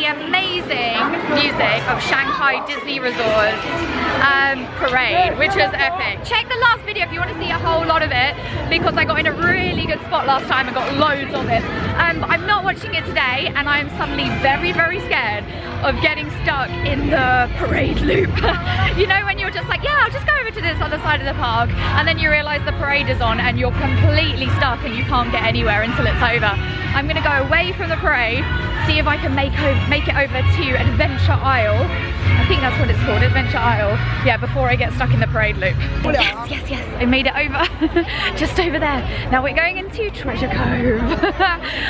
the amazing music of Shanghai Disney Resort's parade, which was epic. Check the last video if you want to see a whole lot of it, because I got in a really good spot last time and got loads of it. I'm not watching it today, and I'm suddenly very, very scared of getting stuck in the parade loop. You know, when you're just like, yeah, I'll just go over to this other side of the park, and then you realize the parade is on and you're completely stuck and you can't get anywhere until it's over. I'm gonna go away from the parade, see if I can make it over to Adventure Isle. I think that's what it's called, Adventure Isle. Yeah, before I get stuck in the parade loop. Yes, yes, yes, I made it over. Just over there. Now we're going into Treasure Cove.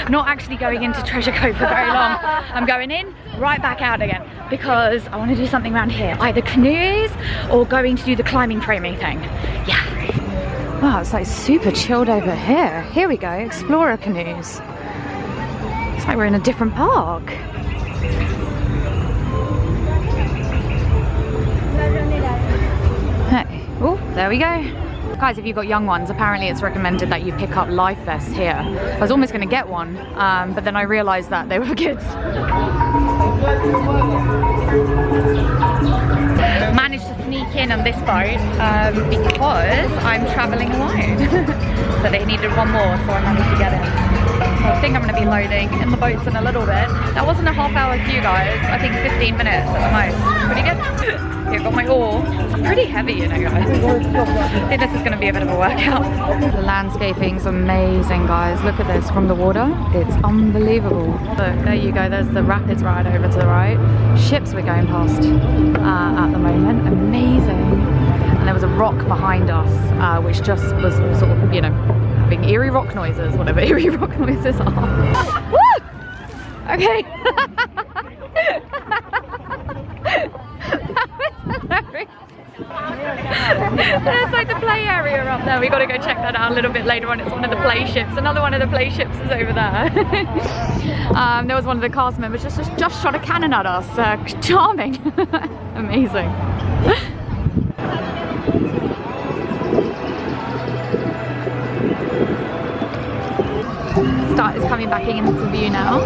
Not actually going into Treasure Cove for very long. I'm going in, right back out again, because I want to do something around here. Either canoes or going to do the climbing framing thing. Yeah. Wow, it's like super chilled over here. Here we go, Explorer Canoes. It's like we're in a different park. Hey, oh, there we go. Guys, if you've got young ones, apparently it's recommended that you pick up life vests here. I was almost going to get one, but then I realised that they were for kids. Managed to sneak in on this boat because I'm travelling alone. So they needed one more, so I managed to get it. So I think I'm going to be loading in the boats in a little bit. That wasn't a half-hour queue, guys. I think 15 minutes at the most. Pretty good. Here, got my oar. It's pretty heavy, you know, guys. I think this is going to be a bit of a workout. The landscaping's amazing, guys. Look at this from the water. It's unbelievable. Look, there you go. There's the rapids right over to the right. Ships we're going past at the moment. Amazing. And there was a rock behind us, which just was sort of, you know, having eerie rock noises, whatever eerie rock noises are. Woo! Okay. There's like the play area up there. We got to go check that out a little bit later on. It's one of the play ships. Another one of the play ships is over there. There was one of the cast members just shot a cannon at us. Charming. Amazing. Stunt is coming back into view now.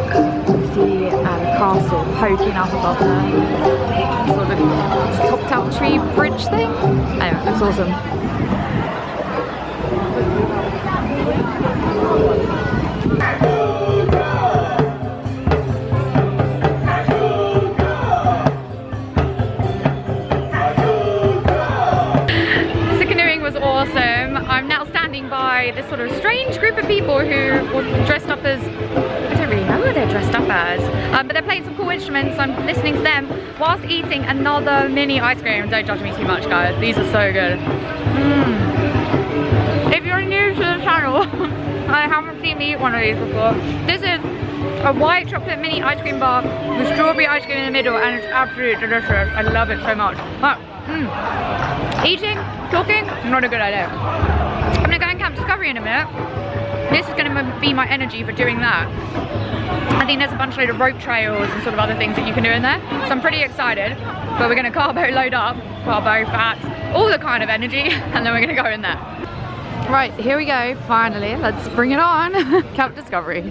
You see the castle poking up above there. Sort of topped out tree bridge thing. Anyway, looks awesome. So canoeing was awesome. I'm now standing by this sort of strange group of people who were dressed up as, I don't really know what they're dressed up as, but they're playing some cool instruments. So I'm listening to them whilst eating another mini ice cream. Don't judge me too much, guys. These are so good. If you're new to the channel, I haven't seen me eat one of these before. This is a white chocolate mini ice cream bar with strawberry ice cream in the middle, and it's absolutely delicious. I love it so much. But eating, talking, not a good idea. I'm gonna go and Camp Discovery in a minute. This is gonna be my energy for doing that. I think there's a bunch of rope trails and sort of other things that you can do in there. So I'm pretty excited. But we're gonna carbo load up, carbo, fats, all the kind of energy, and then we're gonna go in there. Right, here we go, finally. Let's bring it on. Camp Discovery.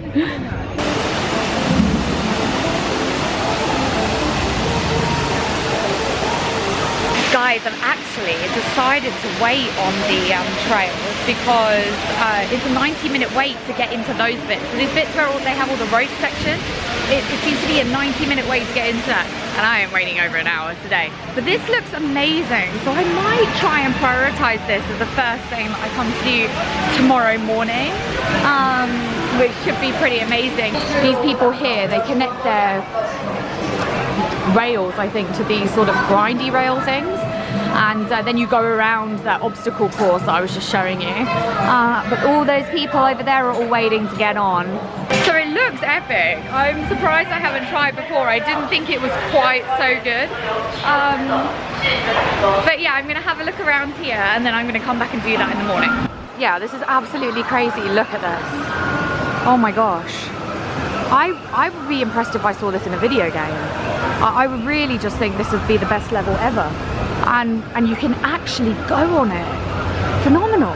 Guys, I've actually decided to wait on the trails because it's a 90-minute wait to get into those bits. So these bits where they have all the rope sections, it seems to be a 90-minute wait to get into that. And I am waiting over an hour today. But this looks amazing, so I might try and prioritize this as the first thing that I come to do tomorrow morning, which should be pretty amazing. These people here, they connect their rails, I think, to these sort of grindy rail things, and then you go around that obstacle course that I was just showing you, but all those people over there are all waiting to get on. So it looks epic. I'm surprised I haven't tried before. I didn't think it was quite so good, but yeah, I'm gonna have a look around here and then I'm gonna come back and do that in the morning. Yeah, this is absolutely crazy. Look at this. Oh my gosh. I would be impressed if I saw this in a video game. I would really just think this would be the best level ever. And you can actually go on it. Phenomenal.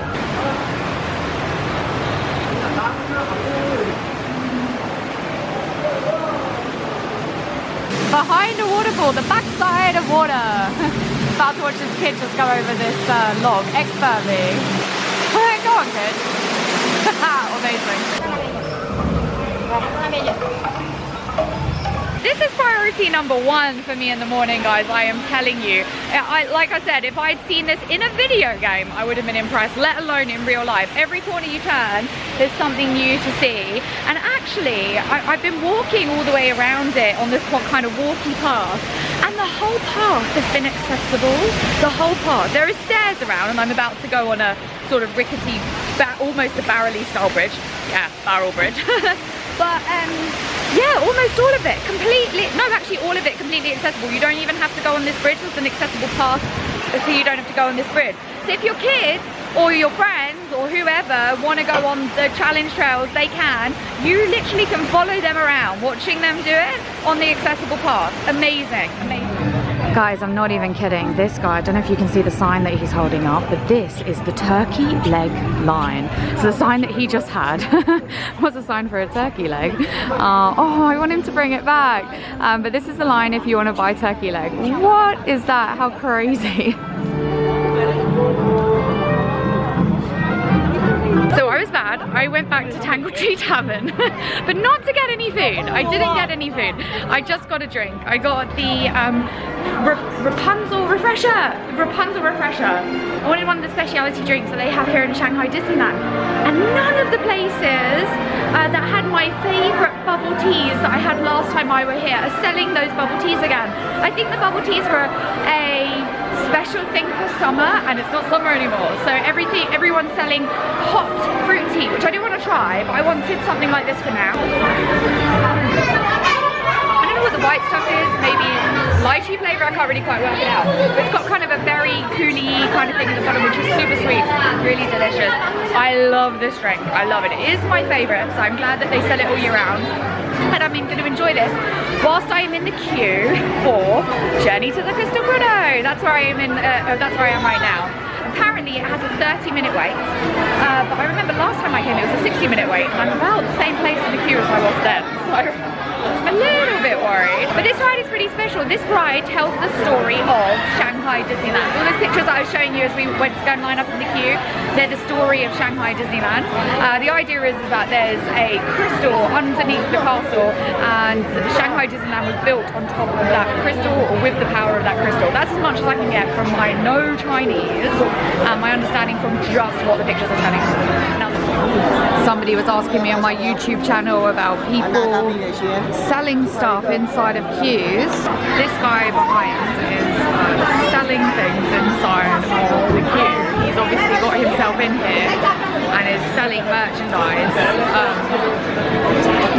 behind a waterfall, the backside of water. About to watch this kid just go over this log, expertly. Go on, kid. Amazing. This is priority number one for me in the morning, guys. I am telling you. Like I said, if I'd seen this in a video game, I would have been impressed, let alone in real life. Every corner you turn, there's something new to see. And actually, I've been walking all the way around it on this kind of walkie path. And the whole path has been accessible. The whole path. There are stairs around, and I'm about to go on a sort of rickety, almost a barrel-y style bridge. Yeah, barrel bridge. But yeah, almost all of it completely, no, actually all of it completely accessible. You don't even have to go on this bridge. There's an accessible path, so you don't have to go on this bridge. So if your kids or your friends or whoever want to go on the challenge trails, they can. You literally can follow them around, watching them do it on the accessible path. Amazing, amazing. Guys, I'm not even kidding. This guy, I don't know if you can see the sign that he's holding up, but this is the turkey leg line. So the sign that he just had was a sign for a turkey leg. Oh, I want him to bring it back. But this is the line if you want to buy turkey leg. What is that? How crazy. So I was bad. I went back to Tangled Tree Tavern, but not to get any food. I didn't get any food. I just got a drink. I got the Rapunzel refresher. I wanted one of the specialty drinks that they have here in Shanghai Disneyland. And none of the places that had my favorite bubble teas that I had last time I were here are selling those bubble teas again. I think the bubble teas were a special thing for summer, and it's not summer anymore. So everyone's selling hot fruit tea, which I do want to try, but I wanted something like this for now. I don't know what the white stuff is, maybe lychee flavor, I can't really quite work it out. It's got kind of a very coolie kind of thing at the bottom, which is super sweet, really delicious. I love this drink, I love it. It is my favorite, so I'm glad that they sell it all year round. And I'm going to enjoy this whilst I am in the queue for Journey to the Crystal Grotto. That's where I am right now. Apparently it has a 30-minute wait, but I remember last time I came it was a 60-minute wait, and I'm about the same place in the queue as I was then, so I'm a little bit worried. But this ride is pretty special. This ride tells the story of Shanghai Disneyland. All those pictures that I was showing you as we went to go and line up in the queue, they're the story of Shanghai Disneyland. The idea is that there's a crystal underneath the castle, and Shanghai Disneyland was built on top of that crystal, or with the power of that crystal. That's as much as I can get from my no Chinese, and my understanding from just what the pictures are telling me. Now, somebody was asking me on my YouTube channel about people selling stuff inside of queues. This guy behind is selling things inside of the queue. He's obviously got himself in here and is selling merchandise,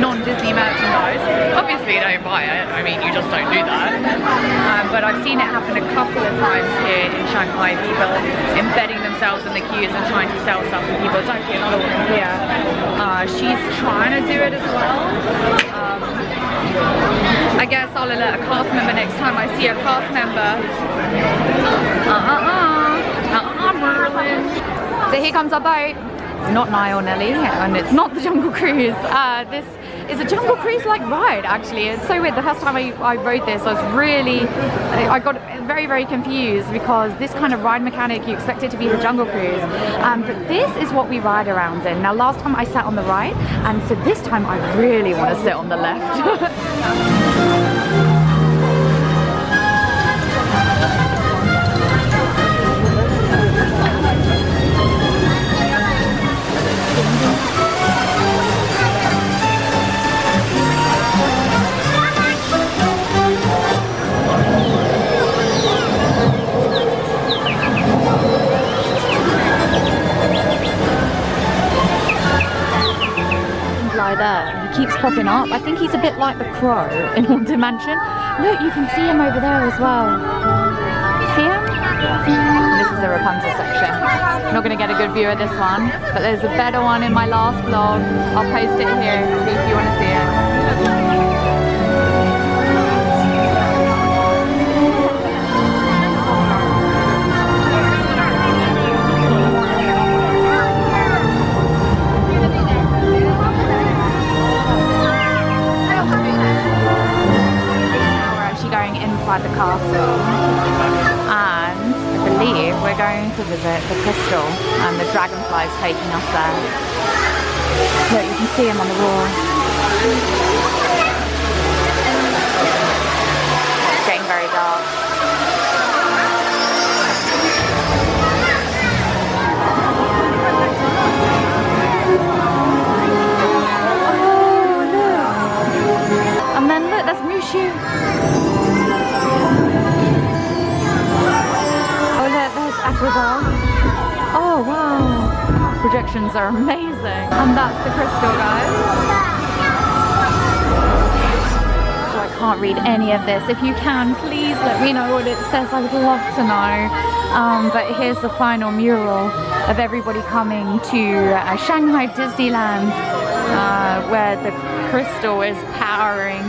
non-Disney merchandise. Obviously don't buy it, I mean you just don't do that. But I've seen it happen a couple of times here in Shanghai, people embedding themselves in the queues and trying to sell stuff to people. It's actually another one here. She's trying to do it as well. I guess I'll alert a cast member next time I see a cast member. Merlin. So here comes our boat. It's not Niall Nelly, and it's not the Jungle Cruise. This is a Jungle Cruise-like ride, actually. It's so weird. The first time I rode this, I got very, very confused, because this kind of ride mechanic, you expect it to be the Jungle Cruise. But this is what we ride around in. Now, last time I sat on the right, and so this time I really want to sit on the left. There. He keeps popping up. I think he's a bit like the crow in Haunted Mansion. Look, you can see him over there as well. See him? This is the Rapunzel section. Not going to get a good view of this one, but there's a better one in my last vlog. I'll post it here if you want to see it. inside the castle, and I believe we're going to visit the crystal, and the dragonfly is taking us there. Look, you can see him on the wall. It's getting very dark. And then look, that's Mushu. Oh look, there's Aquabelle. Oh wow. Projections are amazing. And that's the crystal, guys. So I can't read any of this. If you can, please let me know what it says. I would love to know. But here's the final mural of everybody coming to Shanghai Disneyland, where the crystal is powering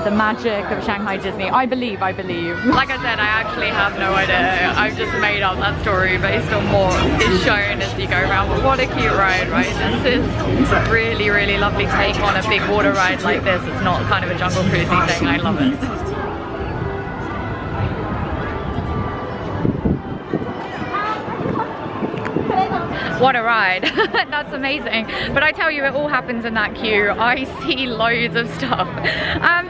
the magic of Shanghai Disney. I believe. Like I said, I actually have no idea. I've just made up that story based on what is shown as you go around. But what a cute ride, right? This is really, really lovely take on a big water ride like this. It's not kind of a jungle cruising thing. I love it. What a ride. That's amazing. But I tell you, it all happens in that queue. I see loads of stuff.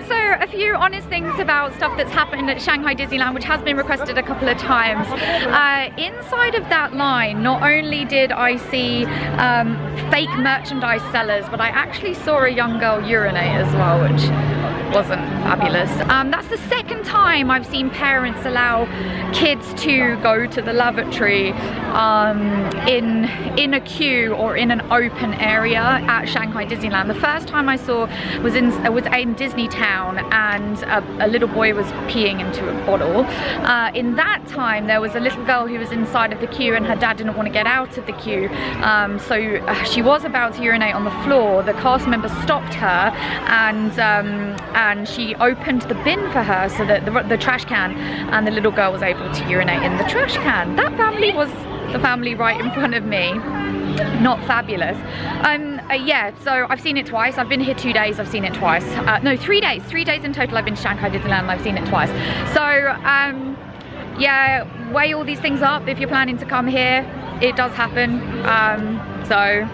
So a few honest things about stuff that's happened at Shanghai Disneyland, which has been requested a couple of times. Inside of that line, not only did I see fake merchandise sellers, but I actually saw a young girl urinate as well, which wasn't fabulous. That's the second time I've seen parents allow kids to go to the lavatory in a queue or in an open area at Shanghai Disneyland. The first time I saw was in DisneyTown, and a little boy was peeing into a bottle. In that time there was a little girl who was inside of the queue, and her dad didn't want to get out of the queue, so she was about to urinate on the floor. The cast member stopped her, and she opened the bin for her, so that the trash can, and the little girl was able to urinate in the trash can. That family was the family right in front of me. Not fabulous. Yeah, so I've seen it twice. I've been here 2 days, I've seen it twice. No, 3 days. 3 days in total I've been to Shanghai Disneyland, and I've seen it twice. So yeah, weigh all these things up if you're planning to come here. It does happen. So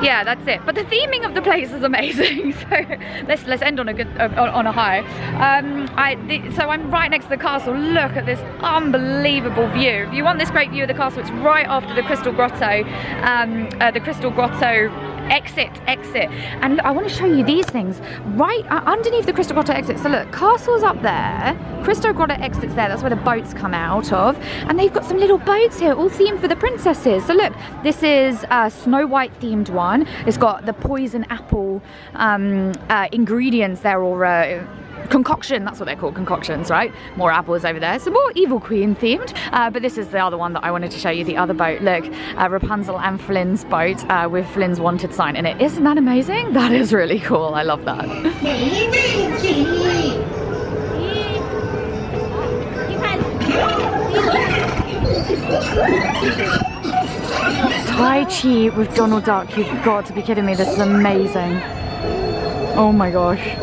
yeah, that's it. But the theming of the place is amazing. So let's end on a good on a high. So I'm right next to the castle. Look at this unbelievable view. If you want this great view of the castle, it's right after the Crystal Grotto. The Crystal Grotto exit. And I want to show you these things right underneath the Crystal Grotto exit. So look, castle's up there, Crystal Grotto exit's there. That's where the boats come out of, and they've got some little boats here, all themed for the princesses. So look, this is a Snow White themed one. It's got the poison apple ingredients there, or concoction, that's what they're called, concoctions, right? More apples over there. Some more Evil Queen themed. But this is the other one that I wanted to show you, the other boat. Look, Rapunzel and Flynn's boat with Flynn's wanted sign in it. Isn't that amazing? That is really cool. I love that. Tai Chi with Donald Duck. You've got to be kidding me. This is amazing. Oh my gosh.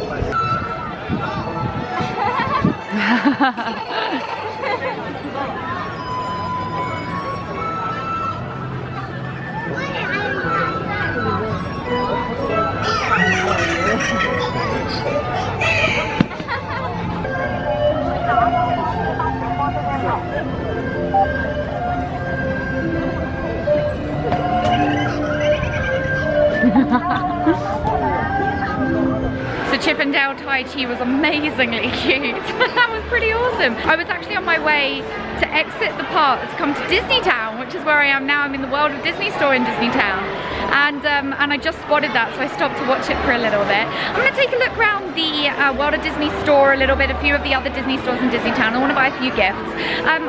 So Chip and Dale Tai Chi was amazingly cute. That was pretty awesome. I was actually on my way to exit the park to come to DisneyTown, which is where I am now. I'm in the World of Disney store in DisneyTown. And I just spotted that, so I stopped to watch it for a little bit. I'm going to take a look around the World of Disney store a little bit, a few of the other Disney stores in DisneyTown. I want to buy a few gifts.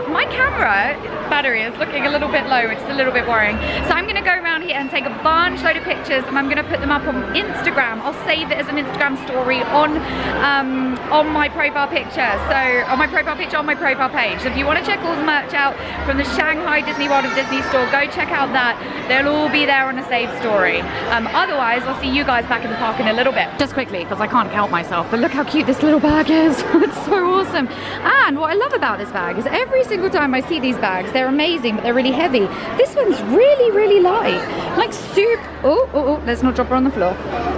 My camera battery is looking a little bit low, which is a little bit worrying. So I'm going to go around here and take a bunch load of pictures, and I'm going to put them up on Instagram. I'll save it as an Instagram story on my profile picture. So on my profile picture on my profile page. So if you want to check all the merch out from the Shanghai Disney World of Disney store, go check out that. They'll all be there on a saved story. Otherwise, I'll see you guys back in the park in a little bit. Just quickly, because I can't help myself. But look how cute this little bag is. It's so awesome. And what I love about this bag is every single time I see these bags, they're amazing, but they're really heavy. This one's really, really light. Like super, oh, let's not drop her on the floor.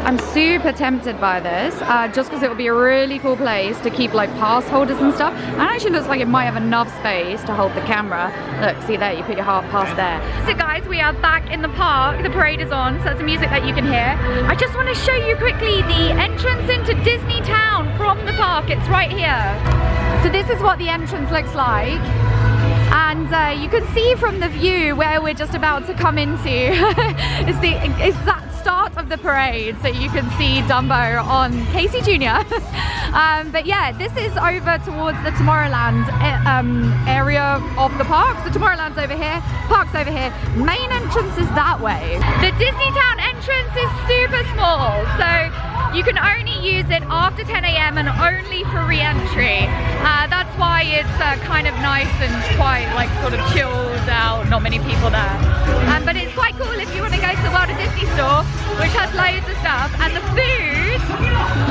I'm super tempted by this, just because it will be a really cool place to keep like pass holders and stuff. And it actually looks like it might have enough space to hold the camera. Look, see there, you put your heart pass there. So guys, we are back in the park. The parade is on, so that's the music that you can hear. I just want to show you quickly the entrance into DisneyTown from the park. It's right here. So this is what the entrance looks like. And you can see from the view where we're just about to come into is that start of the parade, so you can see Dumbo on Casey Jr. But yeah, this is over towards the Tomorrowland area of the park. So Tomorrowland's over here, park's over here, main entrance is that way. The DisneyTown entrance is super small, so you can only use it after 10 AM and only for re-entry. That's why it's kind of nice and quite like sort of chilled out, not many people there. But it's quite cool if you want to go to the World of Disney store, which has loads of stuff. And the food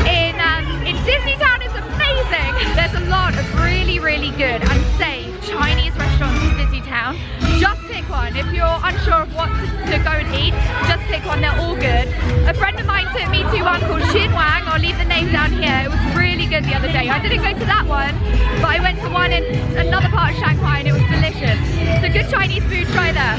in DisneyTown is amazing. There's a lot of really, really good and safe Chinese restaurants in DisneyTown. Just pick one. If you're unsure of what to go and eat, just pick one. They're all good. A friend of mine took me to one called Xinwang. I'll leave the name down here. It was really good the other day. I didn't go to that one, but I went to one in another part of Shanghai and it was delicious. So good Chinese food, try there.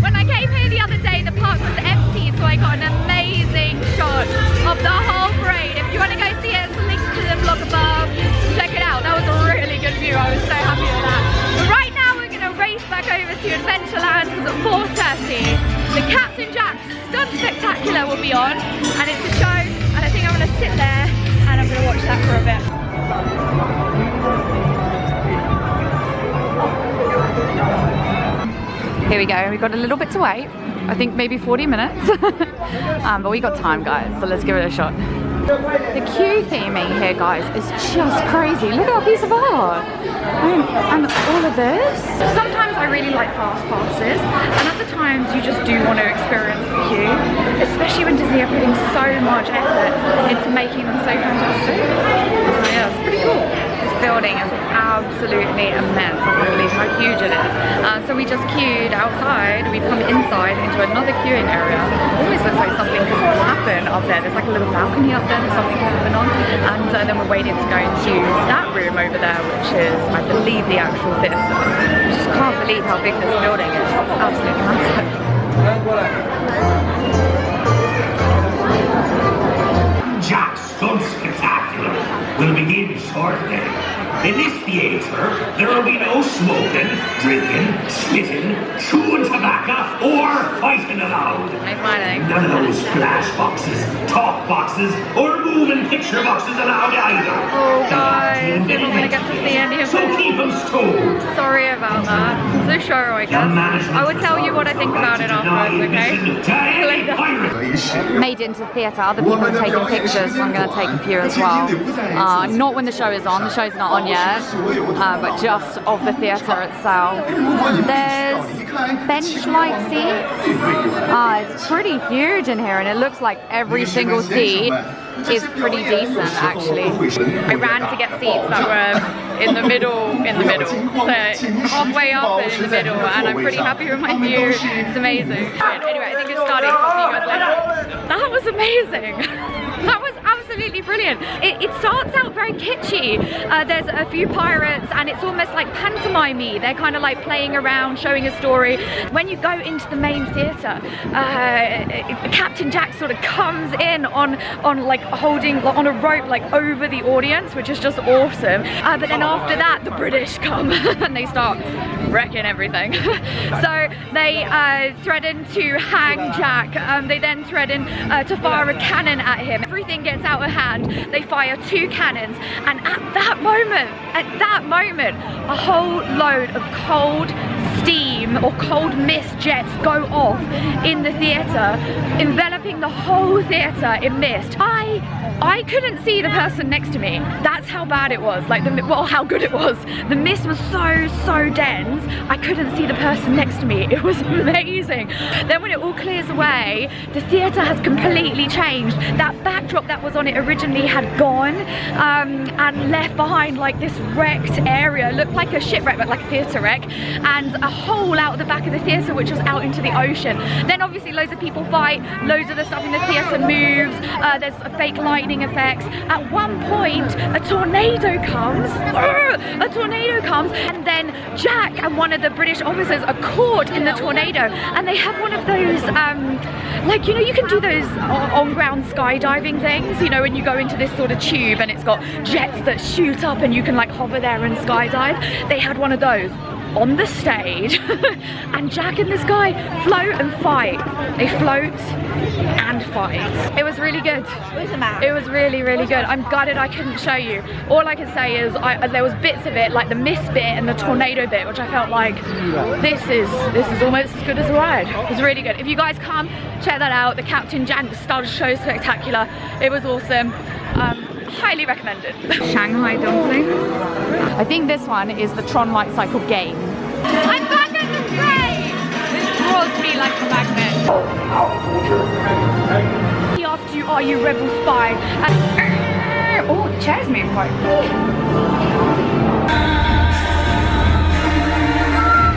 When I came here the other day, the park was empty, so I got an amazing shot of the whole parade. If you want to go see it, it's linked to the vlog above. Check it out. That was a really good view. I was so happy with that. But right now we're going to race back over to Adventureland because at 4:30 the Captain Jack's Stunt Spectacular will be on, and it's a show, and I think I'm going to sit there and I'm going to watch that for a bit. Here we go, we've got a little bit to wait. I think maybe 40 minutes. But we got time, guys, so let's give it a shot. The queue theming here, guys, is just crazy. Look at that piece of art. And all of this. Sometimes I really like fast passes, and other times you just do want to experience the queue, especially when Disney are putting so much effort into making them so fantastic. Yeah, it's pretty cool. This building is absolutely immense. I can't believe how huge it is. So we just queued outside. We've come inside into another queuing area. It always looks like something could happen up there. There's like a little balcony up there that something could happen on. And then we're waiting to go into that room over there, which is, I believe, the actual theatre. I just can't believe how big this building is. It's absolutely massive. Jack's Stunt Spectacular will begin shortly. In this theatre, there will be no smoking, drinking, spitting, chewing tobacco, or fighting allowed. None of those flash boxes, talk boxes, or moving picture boxes allowed either. Oh guys, we're not going to get to see any of So this. keep them stoned. Sorry about that. So sure, I guess. I will tell you what I think about it afterwards, okay? Made into theatre, other people are taking pictures, so I'm going to take a few as well. Not when the show is on, the show's not on yet, but just of the theatre itself. There's bench-like seats. It's pretty huge in here, and it looks like every single seat is pretty decent, actually. I ran to get seats that were in the middle, so halfway up and in the middle, and I'm pretty happy with my view. It's amazing. Anyway, I think it's starting, so I'll see you guys later. That was amazing. That was absolutely brilliant. It starts out very kitschy. There's a few pirates and it's almost like pantomime-y. They're kind of like playing around, showing a story. When you go into the main theatre, Captain Jack sort of comes in on like holding on a rope like over the audience, which is just awesome. But then after that, the British come and they start wrecking everything. So they threaten to hang Jack. They then threaten to fire a cannon at him. Everything gets out of hand. They fire 2 cannons, and at that moment, a whole load of cold steam steam or cold mist jets go off in the theatre, enveloping the whole theatre in mist. I couldn't see the person next to me. That's how bad it was. Like, well, how good it was. The mist was so dense, I couldn't see the person next to me. It was amazing. Then when it all clears away, the theatre has completely changed. That backdrop that was on it originally had gone and left behind like this wrecked area. It looked like a shipwreck, but like a theatre wreck, and a hole out the back of the theatre which was out into the ocean. Then obviously loads of people fight, loads of the stuff in the theatre moves, there's a fake lightning effects. At one point a tornado comes, and then Jack and one of the British officers are caught in the tornado, and they have one of those like, you know, you can do those on-ground skydiving things, you know, when you go into this sort of tube and it's got jets that shoot up and you can like hover there and skydive. They had one of those on the stage and Jack and this guy float and fight. They float and fight. It was really good. It was really good. I'm gutted I couldn't show you. All I can say is there was bits of it, like the mist bit and the tornado bit, which I felt like this is almost as good as a ride. It was really good. If you guys come, check that out. The Captain Jack Stud Show Spectacular. It was awesome. Highly recommended. Shanghai dumpling. I think this one is the Tron Light Cycle game. I'm back at the train! This draws me like a magnet. He asked you, are you rebel spy? And, oh, the chair's moving quite.